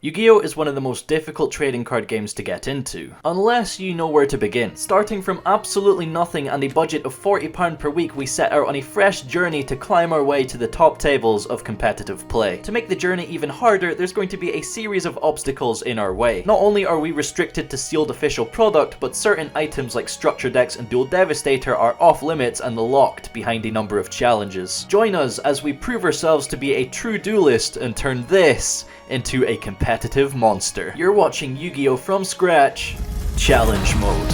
Yu-Gi-Oh! Is one of the most difficult trading card games to get into, unless you know where to begin. Starting from absolutely nothing and a budget of £40 per week, we set out on a fresh journey to climb our way to the top tables of competitive play. To make the journey even harder, there's going to be a series of obstacles in our way. Not only are we restricted to sealed official product, but certain items like Structure Decks and Dual Devastator are off limits and locked behind a number of challenges. Join us as we prove ourselves to be a true duelist and turn this into a competitive monster. You're watching Yu-Gi-Oh! From Scratch Challenge Mode.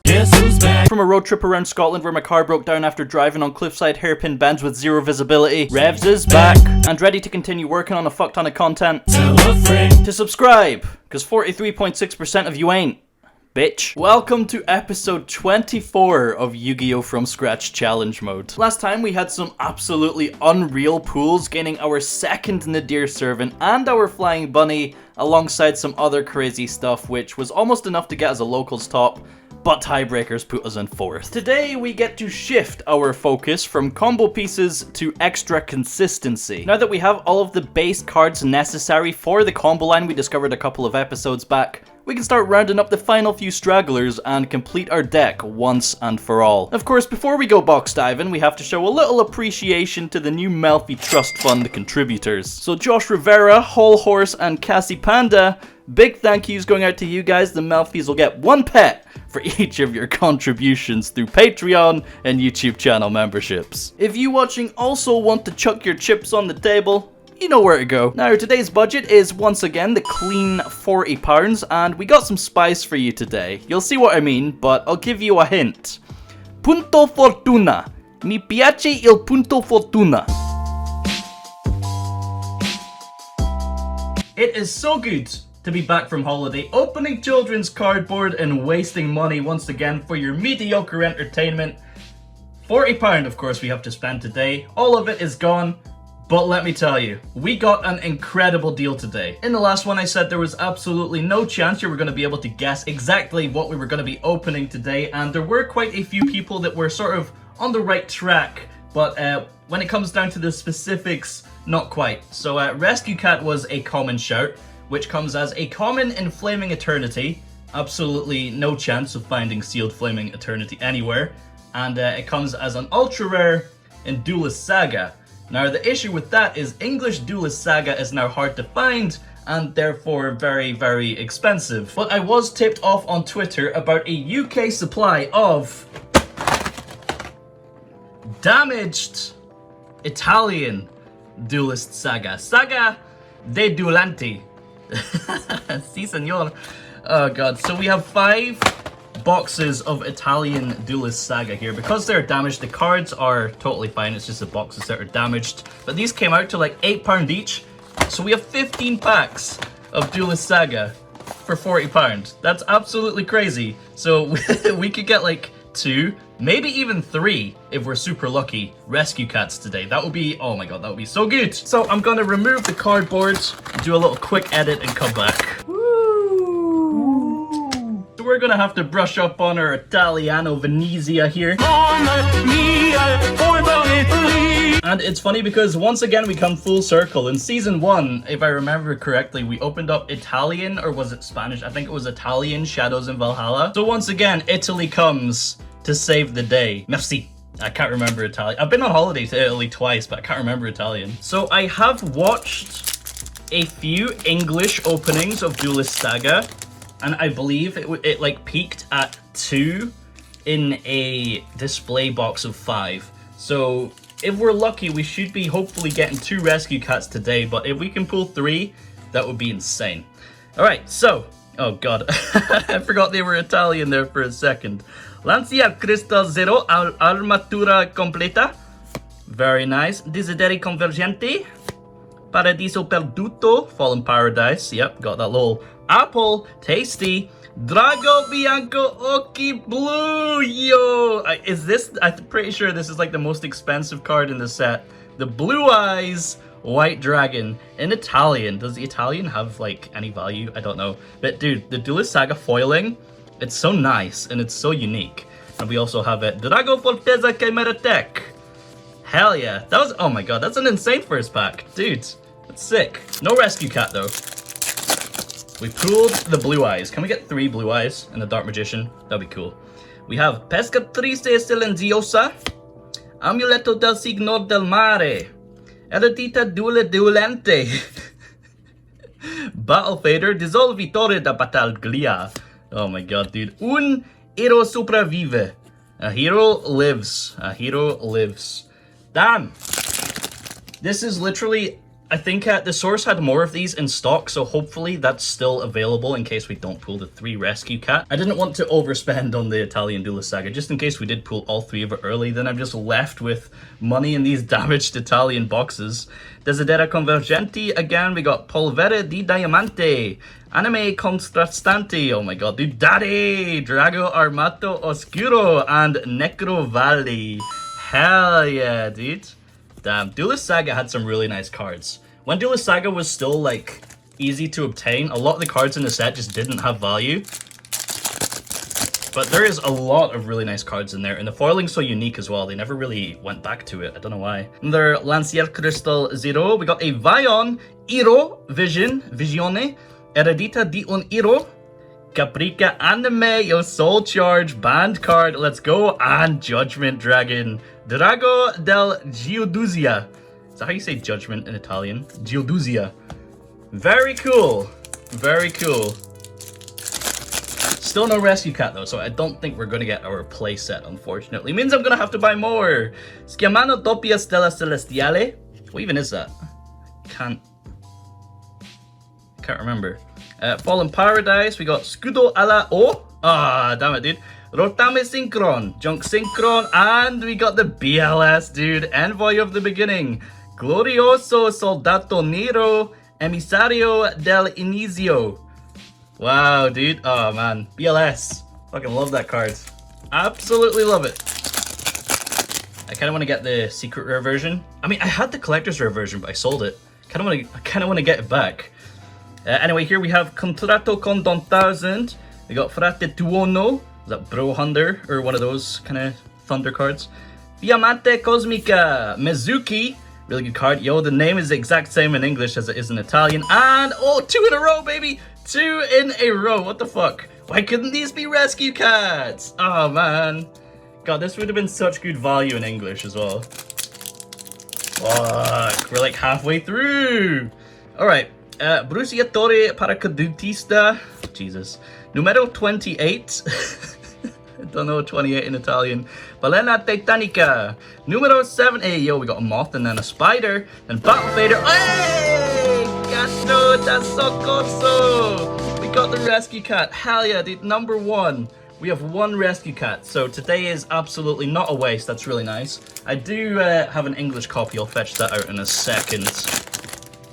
Guess who's back? From a road trip around Scotland where my car broke down after driving on cliffside hairpin bends with zero visibility, Revz is back and ready to continue working on a fuck ton of content. Tell a friend. To subscribe, cause 43.6% of you ain't. Bitch. Welcome to episode 24 of Yu-Gi-Oh! From Scratch Challenge Mode. Last time we had some absolutely unreal pools, gaining our second Nadir Servant and our Flying Bunny, alongside some other crazy stuff, which was almost enough to get us a locals top, but tiebreakers put us in fourth. Today we get to shift our focus from combo pieces to extra consistency. Now that we have all of the base cards necessary for the combo line we discovered a couple of episodes back, we can start rounding up the final few stragglers and complete our deck once and for all. Of course, before we go box diving, we have to show a little appreciation to the new Melffy Trust Fund contributors. So Josh Rivera, Whole Horse, and Cassie Panda, big thank yous going out to you guys. The Melffys will get one pet for each of your contributions through Patreon and YouTube channel memberships. If you watching also want to chuck your chips on the table, you know where to go. Now, today's budget is once again the clean £40, and we got some spice for you today. You'll see what I mean, but I'll give you a hint. Punto fortuna. Mi piace il punto fortuna. It is so good to be back from holiday, opening children's cardboard and wasting money once again for your mediocre entertainment. £40, of course, we have to spend today. All of it is gone. But let me tell you, we got an incredible deal today. In the last one I said there was absolutely no chance you were going to be able to guess exactly what we were going to be opening today, and there were quite a few people that were sort of on the right track, but when it comes down to the specifics, not quite. So Rescue Cat was a common shout, which comes as a common in Flaming Eternity. Absolutely no chance of finding sealed Flaming Eternity anywhere. And it comes as an ultra rare in Duelist Saga. Now, the issue with that is English Duelist Saga is now hard to find and therefore very, very expensive. But I was tipped off on Twitter about a UK supply of damaged Italian Duelist Saga. Saga de Duelanti. Si, senor. Oh, God. So we have 5 boxes of Italian Duelist Saga here. Because they're damaged, the cards are totally fine. It's just the boxes that are damaged. But these came out to like £8 each. So we have 15 packs of Duelist Saga for £40. That's absolutely crazy. So we could get like 2, maybe even 3 if we're super lucky Rescue Cats today. That would be, oh my god, that would be so good. So I'm gonna remove the cardboard, do a little quick edit and come back. We're gonna have to brush up on our Italiano Venezia here. And it's funny because once again we come full circle. In season 1, if I remember correctly, we opened up Italian, or was it Spanish? I think it was Italian Shadows in Valhalla. So once again, Italy comes to save the day. Merci. I can't remember Italian. I've been on holiday to Italy twice, but I can't remember Italian. So I have watched a few English openings of Duelist Saga, and I believe it like peaked at 2 in a display box of 5. So if we're lucky, we should be hopefully getting 2 Rescue Cats today, but if we can pull 3, that would be insane. Alright, so, oh god, I forgot they were Italian there for a second. Lancia Cristal Zero Armatura Completa. Very nice. Desideri Convergente. Paradiso Perduto, Fallen Paradise. Yep, got that little apple. Tasty. Drago Bianco Occhi Blue. Yo! Is this... I'm pretty sure this is like the most expensive card in the set. The Blue Eyes White Dragon in Italian. Does the Italian have like any value? I don't know. But dude, the Duelist Saga foiling, it's so nice and it's so unique. And we also have it. Drago Forteza Chimera Tech. Hell yeah. That was, oh my god, that's an insane first pack. Dude, that's sick. No rescue cat though. We pulled the blue eyes. Can we get 3 blue eyes in the Dark Magician? That'd be cool. We have Pescatrice Silenziosa, Amuleto del Signor del Mare, Eredita Duelente, Battle Fader, Dissolvitore da Battaglia. Oh my god, dude. Un hero sopravvive. A hero lives. A hero lives. Damn. This is literally, I think the source had more of these in stock, so hopefully that's still available in case we don't pull the 3 rescue cat. I didn't want to overspend on the Italian Duelist Saga, just in case we did pull all 3 of it early, then I'm just left with money in these damaged Italian boxes. Desidera Convergenti, again, we got Polvere di Diamante, Anime Contrastante, oh my god, dude, Daddy, Drago Armato Oscuro, and Necro Valley. Hell yeah, dude. Damn, Duelist Saga had some really nice cards. When Duelist Saga was still, like, easy to obtain, a lot of the cards in the set just didn't have value. But there is a lot of really nice cards in there, and the foiling's so unique as well. They never really went back to it. I don't know why. Another Lancier Crystal Zero. We got a Vion, Iro, Visione, Eredita di un Iro, Caprica Anime, yo, Soul Charge, Band card, let's go, and Judgment Dragon. Drago del Giuduzia. Is that how you say judgment in Italian? Giuduzia. Very cool. Very cool. Still no rescue cat though, so I don't think we're gonna get our play set, unfortunately. Means I'm gonna have to buy more. Schiamano doppia stella celestiale. What even is that? Can't remember. Fallen Paradise, we got Scudo alla O. Ah, damn it, dude. Rotame Synchron, Junk Synchron, and we got the BLS, dude. Envoy of the Beginning. Glorioso Soldato Nero, Emisario del Inizio. Wow, dude. Oh, man. BLS. Fucking love that card. Absolutely love it. I kind of want to get the secret rare version. I mean, I had the collector's rare version, but I sold it. I kind of want to get it back. Anyway, here we have Contratto con Don 1000. We got Frate Tuono. Is that Bro Thunder? Or one of those kind of thunder cards. Fiammante Cosmica. Mizuki. Really good card. Yo, the name is the exact same in English as it is in Italian. And, oh, 2 in a row, baby. 2 in a row. What the fuck? Why couldn't these be rescue cats? Oh, man. God, this would have been such good value in English as well. Fuck. We're like halfway through. All right. Bruciatore Paracadutista. Jesus. Numero 28. I don't know 28 in Italian. Balena Titanica. Numero 7. Hey, yo, we got a moth and then a spider. And Battle Fader. Hey! Gatto da Soccorso. We got the rescue cat. Hell yeah, dude. Number 1. We have 1 rescue cat. So today is absolutely not a waste. That's really nice. I do have an English copy. I'll fetch that out in a second.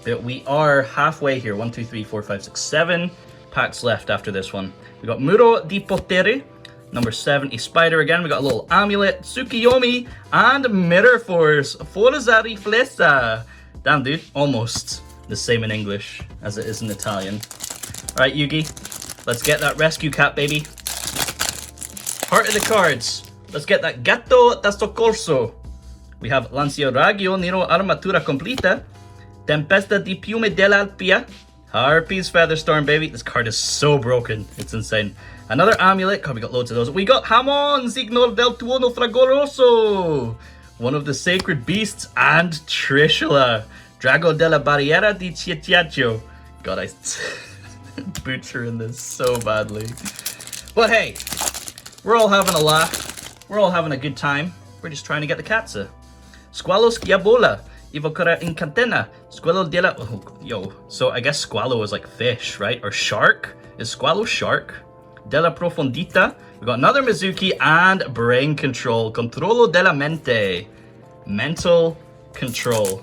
But we are halfway here. 1, 2, 3, 4, 5, 6, 7 packs left after this one. We got Muro di Potere. Number 7, a spider again. We got a little amulet, Tsukiyomi, and Mirror Force, Forza Riflessa. Damn, dude, almost the same in English as it is in Italian. All right, Yugi, let's get that rescue cat, baby. Heart of the cards. Let's get that Gatto da Soccorso. We have Lancioragio Nero Armatura Completa, Tempesta di Piume dell'Alpia, Harpy's Featherstorm, baby. This card is so broken. It's insane. Another amulet. God, we got loads of those. We got Hamon, Signor del Tuono Fragoroso. One of the sacred beasts. And Trishula. Drago della Barriera di Chietiaccio. God, I butchering this so badly. But hey, we're all having a laugh. We're all having a good time. We're just trying to get the Katza. Squalo Schiabola. Evocare Incantena. Squalo della... Oh, yo. So I guess Squalo is like fish, right? Or shark? Is Squalo shark? Della Profondita. We got another Mizuki and Brain Control. Controllo della Mente. Mental Control.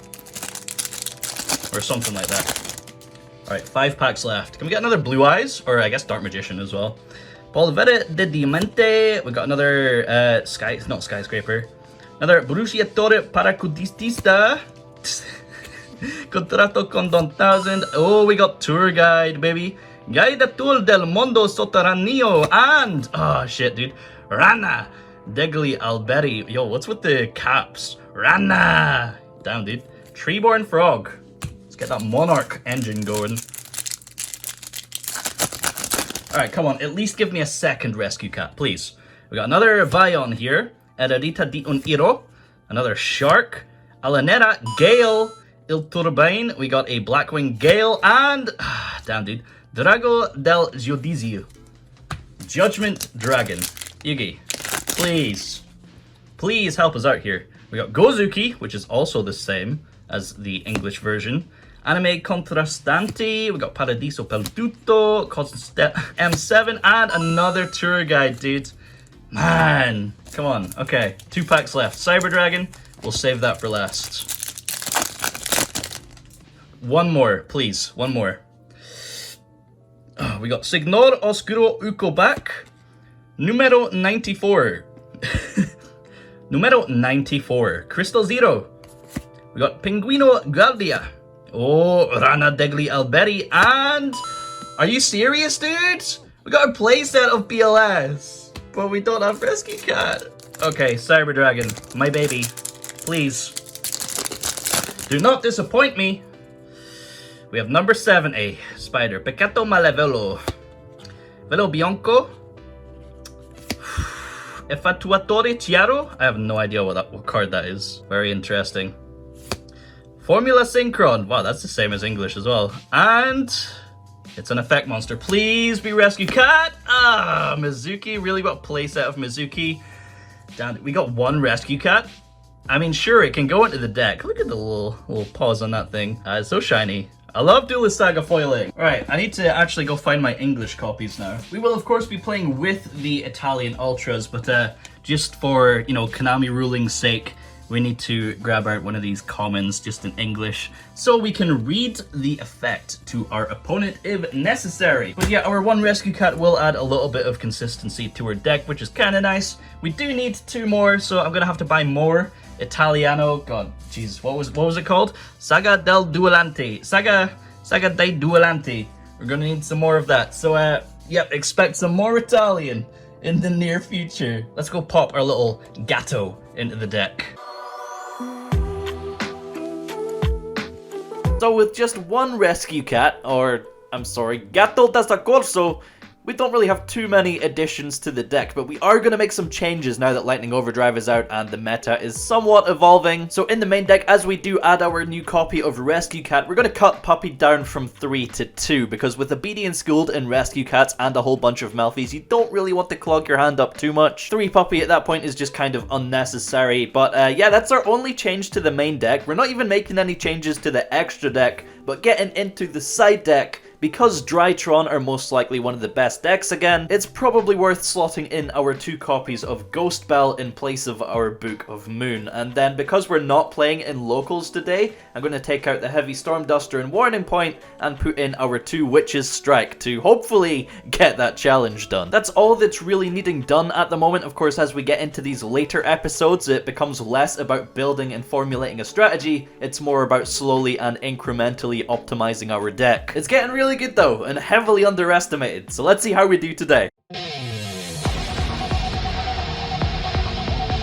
Or something like that. Alright, 5 packs left. Can we get another Blue Eyes? Or I guess Dark Magician as well. Polvere de Diamante. We got another not Skyscraper. Another Bruciatore Paracudistista. Contratto con Don 1000. Oh, we got Tour Guide, baby. Guida Tour del Mondo Sotterraneo. And, oh shit, dude. Rana Degli Alberi. Yo, what's with the caps? Rana! Damn, dude. Treeborn Frog. Let's get that Monarch engine going. Alright, come on. At least give me a second Rescue Cat, please. We got another Vion here. Erudita di un Iro. Another Shark. Alanera, Gale, Il Turbine. We got a Blackwing Gale. And, damn, dude. Drago del Giudizio. Judgment Dragon. Yugi, please. Please help us out here. We got Gozuki, which is also the same as the English version. Anime Contrastanti, we got Paradiso Perduto, M7, and another tour guide, dude. Man, come on. Okay, 2 packs left. Cyber Dragon, we'll save that for last. One more, please. One more. Oh, we got Signor Oscuro Uko back. Numero 94. Numero 94. Crystal Zero. We got Pinguino Guardia. Oh, Rana degli Alberi. And are you serious, dude? We got a playset of BLS, but we don't have Rescue Cat. Okay, Cyber Dragon, my baby. Please. Do not disappoint me. We have number 7A. Spider. Peccato Malevolo. Velo Bianco. Effettuatore Chiaro? I have no idea what card that is. Very interesting. Formula Synchron. Wow, that's the same as English as well. And it's an effect monster. Please be Rescue Cat. Ah, Mizuki. Really got a playset of Mizuki. Damn, we got one Rescue Cat. I mean, sure, it can go into the deck. Look at the little paws on that thing. It's so shiny. I love Duelist Saga foiling. Alright, I need to actually go find my English copies now. We will, of course, be playing with the Italian Ultras, but just for, you know, Konami ruling's sake, we need to grab out one of these commons just in English so we can read the effect to our opponent if necessary. But yeah, our one Rescue Cat will add a little bit of consistency to our deck, which is kind of nice. We do need 2 more, so I'm gonna have to buy more Italiano. God, jeez, what was it called? Saga del Duelante. Saga dei Duelanti. We're gonna need some more of that. So yep, expect some more Italian in the near future. Let's go pop our little Gatto into the deck. So with just one Rescue Cat, or I'm sorry, Gatto da Corso, we don't really have too many additions to the deck, but we are going to make some changes now that Lightning Overdrive is out and the meta is somewhat evolving. So in the main deck, as we do add our new copy of Rescue Cat, we're going to cut Puppy down from 3 to 2, because with Obedient Schooled and Rescue Cats and a whole bunch of Melffys, you don't really want to clog your hand up too much. 3 Puppy at that point is just kind of unnecessary, but yeah, that's our only change to the main deck. We're not even making any changes to the extra deck, but getting into the side deck. Because Drytron are most likely one of the best decks again, it's probably worth slotting in our 2 copies of Ghost Bell in place of our Book of Moon. And then because we're not playing in locals today, I'm going to take out the Heavy Storm Duster and Warning Point and put in our 2 Witches Strike to hopefully get that challenge done. That's all that's really needing done at the moment. Of course, as we get into these later episodes, it becomes less about building and formulating a strategy. It's more about slowly and incrementally optimizing our deck. It's getting really good though, and heavily underestimated, so let's see how we do today.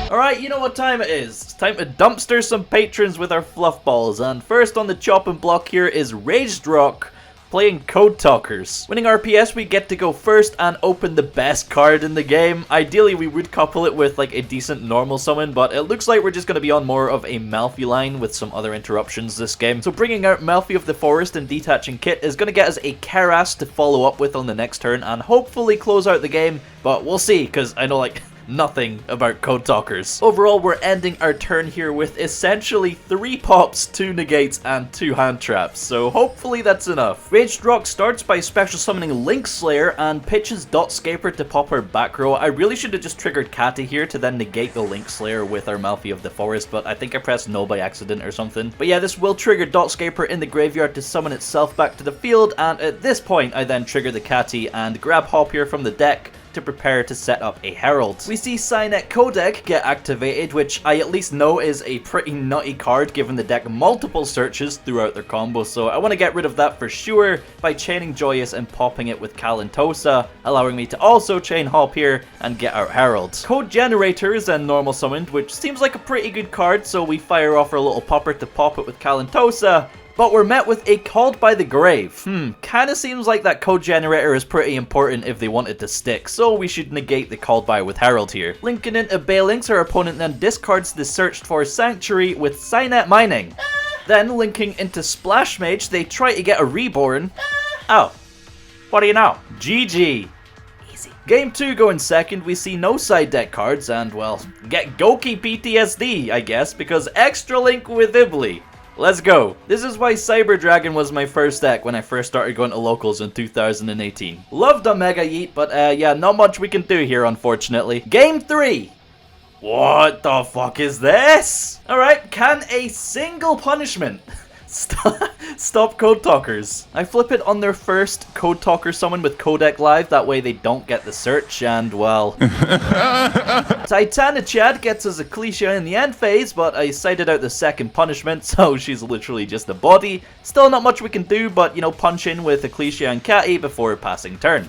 Alright, you know what time it is. It's time to dumpster some patrons with our fluff balls, and first on the chopping block here is Raged Rock playing Code Talkers. Winning RPS, we get to go first and open the best card in the game. Ideally, we would couple it with like a decent normal summon, but it looks like we're just going to be on more of a Melffy line with some other interruptions this game. So bringing out Melffy of the Forest and detaching Kitt is going to get us a Kerass to follow up with on the next turn and hopefully close out the game, but we'll see, because I know like nothing about Code Talkers. Overall, we're ending our turn here with essentially 3 pops, 2 negates, and 2 hand traps, so hopefully that's enough. Raged Rock starts by special summoning Link Slayer and pitches Dotscaper to pop our back row. I really should have just triggered Catty here to then negate the Link Slayer with our Melffy of the Forest, but I think I pressed no by accident or something. But yeah, this will trigger Dotscaper in the graveyard to summon itself back to the field, and at this point I then trigger the Catty and grab Hop Ear from the deck to prepare to set up a Herald. We see Signet Codec get activated, which I at least know is a pretty nutty card given the deck multiple searches throughout their combo, so I want to get rid of that for sure by chaining Joyous and popping it with Kalantosa, allowing me to also chain Hop Ear and get out Herald. Code Generator is then normal summoned, which seems like a pretty good card, so we fire off our little popper to pop it with Kalantosa, but we're met with a Called by the Grave. Kinda seems like that code generator is pretty important if they wanted to stick, so we should negate the Called by with Herald here. Linking into Balinks, our opponent then discards the searched for Sanctuary with Signet Mining. Then linking into Splash Mage, they try to get a Reborn. Oh, what do you know? GG. Easy. Game 2 going second, we see no side deck cards, and well, get Goki PTSD, I guess, because Extra Link with Ibly. Let's go. This is why Cyber Dragon was my first deck when I first started going to locals in 2018. Loved a Mega Yeet, but yeah, not much we can do here, unfortunately. Game 3. What the fuck is this? Alright, can a single punishment stop Code Talkers? I flip it on their first Code Talker summon with Codec Live, that way they don't get the search, and well... Titanichad gets us Ecclesia in the end phase, but I cited out the second punishment, so she's literally just a body. Still not much we can do, but you know, punch in with Ecclesia and Catty before passing turn.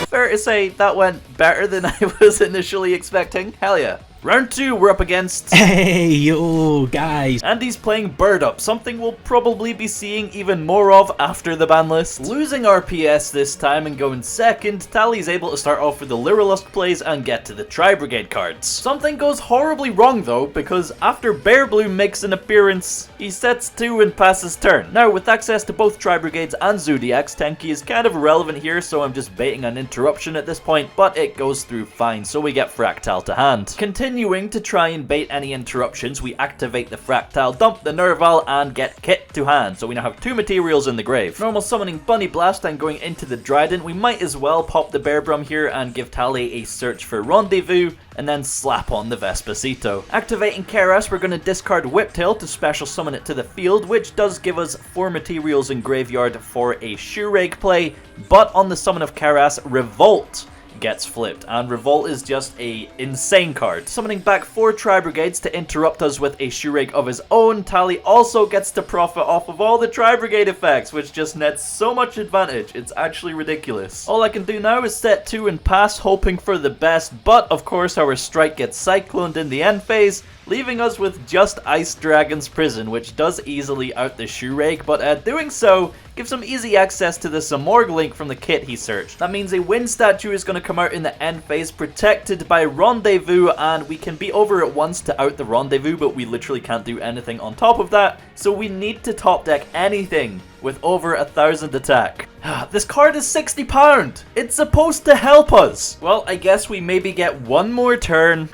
Fair to say, that went better than I was initially expecting. Hell yeah. Round 2, we're up against... Hey, yo, guys. And he's playing Bird Up, something we'll probably be seeing even more of after the ban list. Losing RPS this time and going second, Tally's able to start off with the Lyrilusk plays and get to the Tri-Brigade cards. Something goes horribly wrong though, because after Bear Bloom makes an appearance, he sets 2 and passes turn. Now, with access to both Tri-Brigades and Zoodiacs, Tenki is kind of irrelevant here, so I'm just baiting an interruption at this point, but it goes through fine, so we get Fraktall to hand. Continuing to try and bait any interruptions, we activate the Fraktall, dump the Nervall, and get Kitt to hand, so we now have 2 materials in the grave. Normal summoning Bunnyblast and going into the Trident, we might as well pop the Bear Brum here and give Tally a search for Rendezvous, and then slap on the Vespacito. Activating Kerass, we're going to discard Whiptail to special summon it to the field, which does give us 4 materials in graveyard for a Shoerake play, but on the summon of Kerass, Revolt gets flipped, and Revolt is just a insane card. Summoning back 4 Tri-Brigades to interrupt us with a Shoerake of his own, Tally also gets to profit off of all the Tri-Brigade effects, which just nets so much advantage, it's actually ridiculous. All I can do now is set 2 and pass, hoping for the best, but of course our strike gets cycloned in the end phase, leaving us with just Ice Dragon's Prison, which does easily out the Shoerake, but doing so gives him easy access to the Samorg link from the Kitt he searched. That means a Wind Statue is going to come out in the end phase, protected by Rendezvous, and we can be over at once to out the Rendezvous, but we literally can't do anything on top of that, so we need to top deck anything with over 1,000 attack. This card is £60! It's supposed to help us! Well, I guess we maybe get one more turn.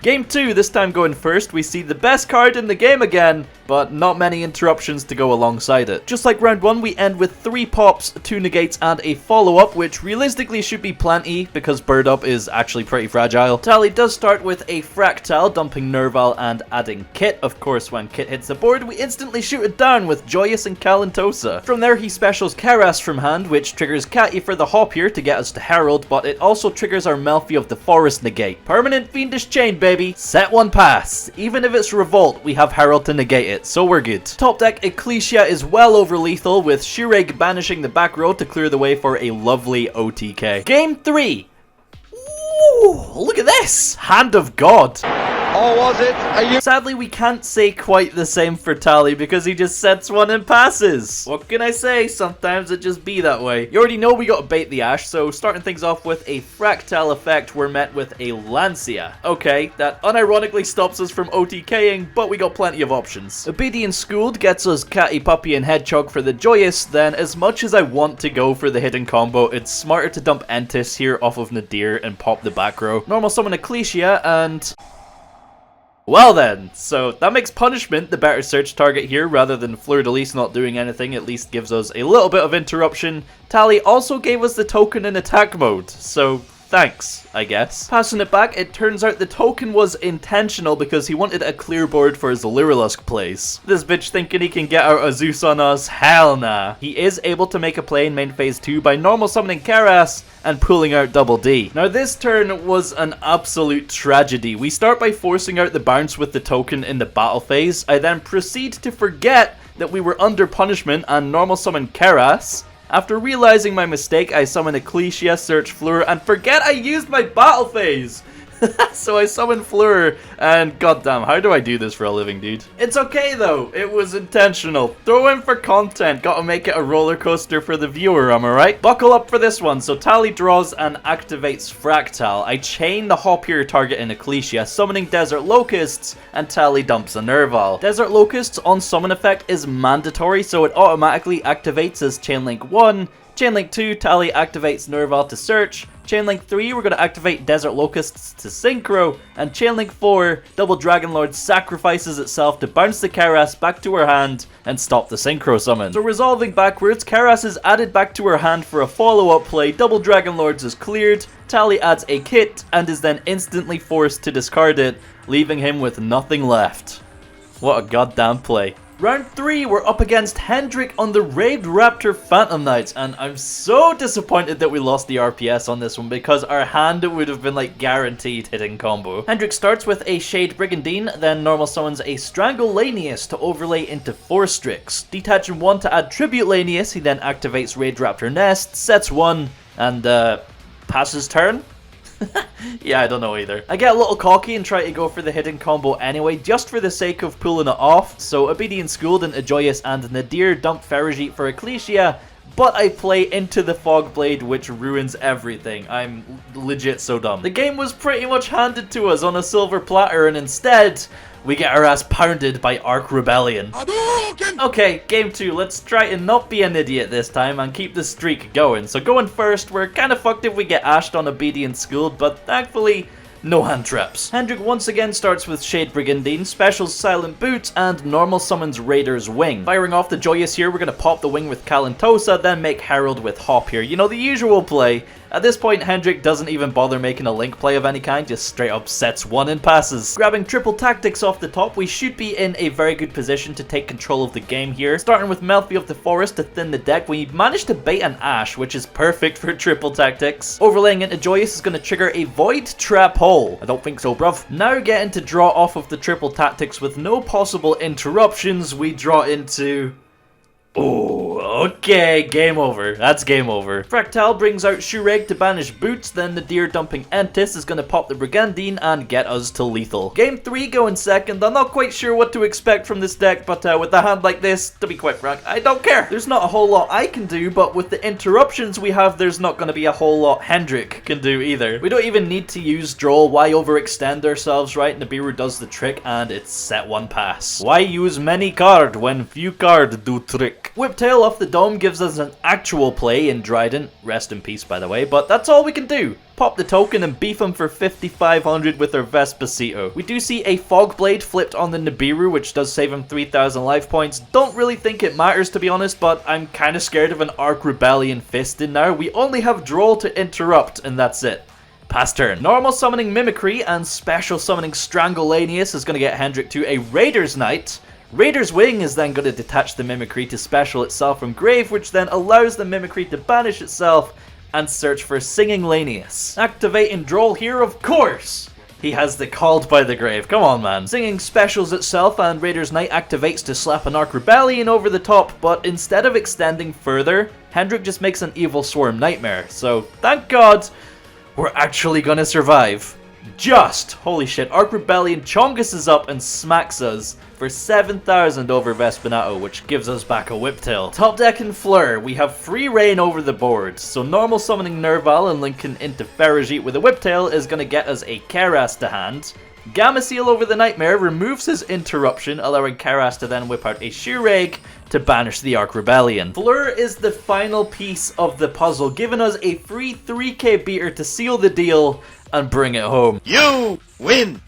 Game 2, this time going first, we see the best card in the game again, but not many interruptions to go alongside it. Just like round 1, we end with 3 pops, 2 negates, and a follow-up, which realistically should be plenty, because Bird Up is actually pretty fragile. Tally does start with a Fraktall, dumping Nervall and adding Kitt. Of course, when Kitt hits the board, we instantly shoot it down with Joyous and Kalantosa. From there, he specials Kerass from hand, which triggers Catty for the Hop Ear to get us to Herald, but it also triggers our Melffy of the Forest negate. Permanent Fiendish Chain, baby! Set 1 pass. Even if it's Revolt, we have Herald to negate it, so we're good. Top deck Ecclesia is well over lethal, with Shoerake banishing the back row to clear the way for a lovely OTK. Game 3. Ooh, look at this! Hand of God. Or was it? Sadly, we can't say quite the same for Tally because he just sets 1 and passes. What can I say? Sometimes it just be that way. You already know we got to bait the Ash, so starting things off with a Fraktall effect, we're met with a Lancia. Okay, that unironically stops us from OTKing, but we got plenty of options. Obedient Schooled gets us Catty, Puppy, and Hedgehog for the Joyous, then as much as I want to go for the hidden combo, it's smarter to dump Entis here off of Nadir and pop the back row. Normal summon Ecclesia, and... well then, so that makes Punishment the better search target here rather than Fleurdelis not doing anything, at least gives us a little bit of interruption. Tally also gave us the token in attack mode, so thanks, I guess. Passing it back, it turns out the token was intentional because he wanted a clear board for his Lyrilusk plays. This bitch thinking he can get out a Zeus on us? Hell nah. He is able to make a play in main phase 2 by normal summoning Kerass and pulling out Double D. Now this turn was an absolute tragedy. We start by forcing out the bounce with the token in the battle phase. I then proceed to forget that we were under punishment and normal summon Kerass. After realizing my mistake, I summon Ecclesia, search Fleur, and forget I used my battle phase! So I summon Fleur, and goddamn, how do I do this for a living, dude? It's okay though, it was intentional. Throw in for content, gotta make it a roller coaster for the viewer, am I right? Buckle up for this one. So Tally draws and activates Fraktall. I chain the Hop Ear target in Ecclesia, summoning Desert Locusts, and Tally dumps a Nervall. Desert Locusts on summon effect is mandatory, so it automatically activates as Chainlink 1, Chainlink 2, Tally activates Nervall to search, Chainlink 3, we're going to activate Desert Locusts to Synchro, and Chainlink 4, Double Dragon Lord sacrifices itself to bounce the Kerass back to her hand and stop the Synchro summon. So resolving backwards, Kerass is added back to her hand for a follow-up play, Double Dragon Lords is cleared, Tally adds a Kitt, and is then instantly forced to discard it, leaving him with nothing left. What a goddamn play. Round 3, we're up against Hendrik on the Raved Raptor Phantom Knights, and I'm so disappointed that we lost the RPS on this one because our hand would have been like guaranteed hitting combo. Hendrik starts with a Shade Brigandine, then normal summons a Strangle Lanius to overlay into 4 Strix. Detaching 1 to add Tribute Lanius, he then activates Raved Raptor Nest, sets 1, and passes turn? Yeah, I don't know either. I get a little cocky and try to go for the hidden combo anyway, just for the sake of pulling it off. So Obedient Schooled into Joyous and Nadir dump Ferrigite for Ecclesia, but I play into the Fog Blade, which ruins everything. I'm legit so dumb. The game was pretty much handed to us on a silver platter, and instead, we get our ass pounded by Arc Rebellion. Okay, game 2. Let's try to not be an idiot this time and keep the streak going. So going first, we're kind of fucked if we get ashed on Obedient Schooled, but thankfully, no hand traps. Hendrik once again starts with Shade Brigandine, specials Silent Boot, and normal summons Raider's Wing. Firing off the Joyous here, we're going to pop the wing with Kalantosa, then make Herald with Hop here. You know, the usual play. At this point, Hendrik doesn't even bother making a link play of any kind, just straight up sets 1 and passes. Grabbing triple tactics off the top, we should be in a very good position to take control of the game here. Starting with Melffy of the Forest to thin the deck, we managed to bait an Ash, which is perfect for triple tactics. Overlaying into Joyous is going to trigger a Void Trap Hole. I don't think so, bruv. Now getting to draw off of the triple tactics with no possible interruptions, we draw into... Oh, okay, game over. That's game over. Fraktall brings out Shureg to banish Boots, then Nadir dumping Entis is going to pop the Brigandine and get us to lethal. Game 3 going second. I'm not quite sure what to expect from this deck, but with a hand like this, to be quite frank, I don't care. There's not a whole lot I can do, but with the interruptions we have, there's not going to be a whole lot Hendrik can do either. We don't even need to use Droll. Why overextend ourselves, right? Nibiru does the trick, and it's set 1 pass. Why use many card when few card do trick? Whiptail off the dome gives us an actual play in Dryden, rest in peace by the way, but that's all we can do. Pop the token and beef him for 5,500 with our Vespacito. We do see a Fog Blade flipped on the Nibiru, which does save him 3,000 life points. Don't really think it matters to be honest, but I'm kind of scared of an Arc Rebellion fist in now. We only have Droll to interrupt, and that's it. Pass turn. Normal summoning Mimicry and special summoning Strangle Lanius is going to get Hendrik to a Raider's Knight. Raider's Wing is then going to detach the Mimicry to special itself from Grave, which then allows the Mimicry to banish itself and search for Singing Lanius. Activating Droll here, of course! He has the Called by the Grave, come on man. Singing specials itself and Raider's Knight activates to slap an Arc Rebellion over the top, but instead of extending further, Hendrik just makes an Evil Swarm Nightmare. So, thank God, we're actually gonna survive. Just! Holy shit, Arc Rebellion Chongus is up and smacks us for 7,000 over Vespinato, which gives us back a Whiptail. Top deck and Fleur, we have free reign over the board, so normal summoning Nervall and linking into Ferrigite with a Whiptail is going to get us a Kerass to hand. Gamma Seal over the Nightmare removes his interruption, allowing Kerass to then whip out a Shureg to banish the Arc Rebellion. Fleur is the final piece of the puzzle, giving us a free 3k beater to seal the deal and bring it home. You win!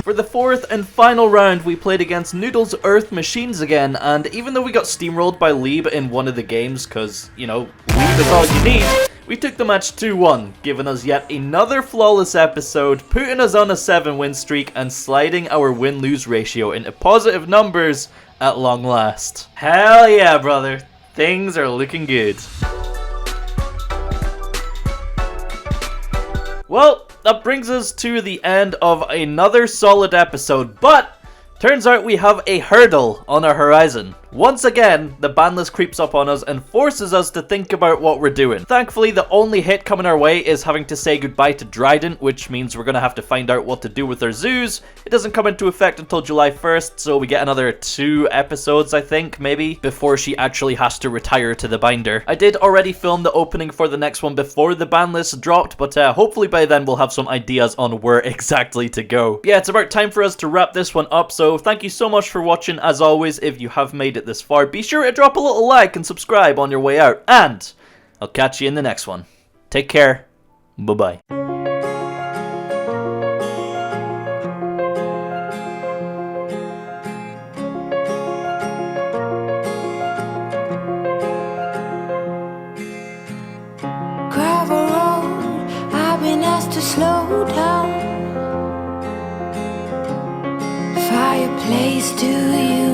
For the 4th and final round, we played against Noodle's Earth Machines again, and even though we got steamrolled by Lieb in one of the games, because, you know, Lieb is all you need, We took the match 2-1, giving us yet another flawless episode, putting us on a 7-win streak and sliding our win-lose ratio into positive numbers at long last. Hell yeah, brother. Things are looking good. Well, that brings us to the end of another solid episode, but turns out we have a hurdle on our horizon. Once again, the Banlist creeps up on us and forces us to think about what we're doing. Thankfully, the only hit coming our way is having to say goodbye to Dryden, which means we're going to have to find out what to do with our zoos. It doesn't come into effect until July 1st, so we get another 2 episodes, I think, maybe, before she actually has to retire to the binder. I did already film the opening for the next one before the Banlist dropped, but hopefully by then we'll have some ideas on where exactly to go. Yeah, it's about time for us to wrap this one up, so thank you so much for watching. As always, if you have made it this far, be sure to drop a little like and subscribe on your way out, and I'll catch you in the next one. Take care. Bye-bye. Gravel road, I've been asked to slow down. Fireplace, do you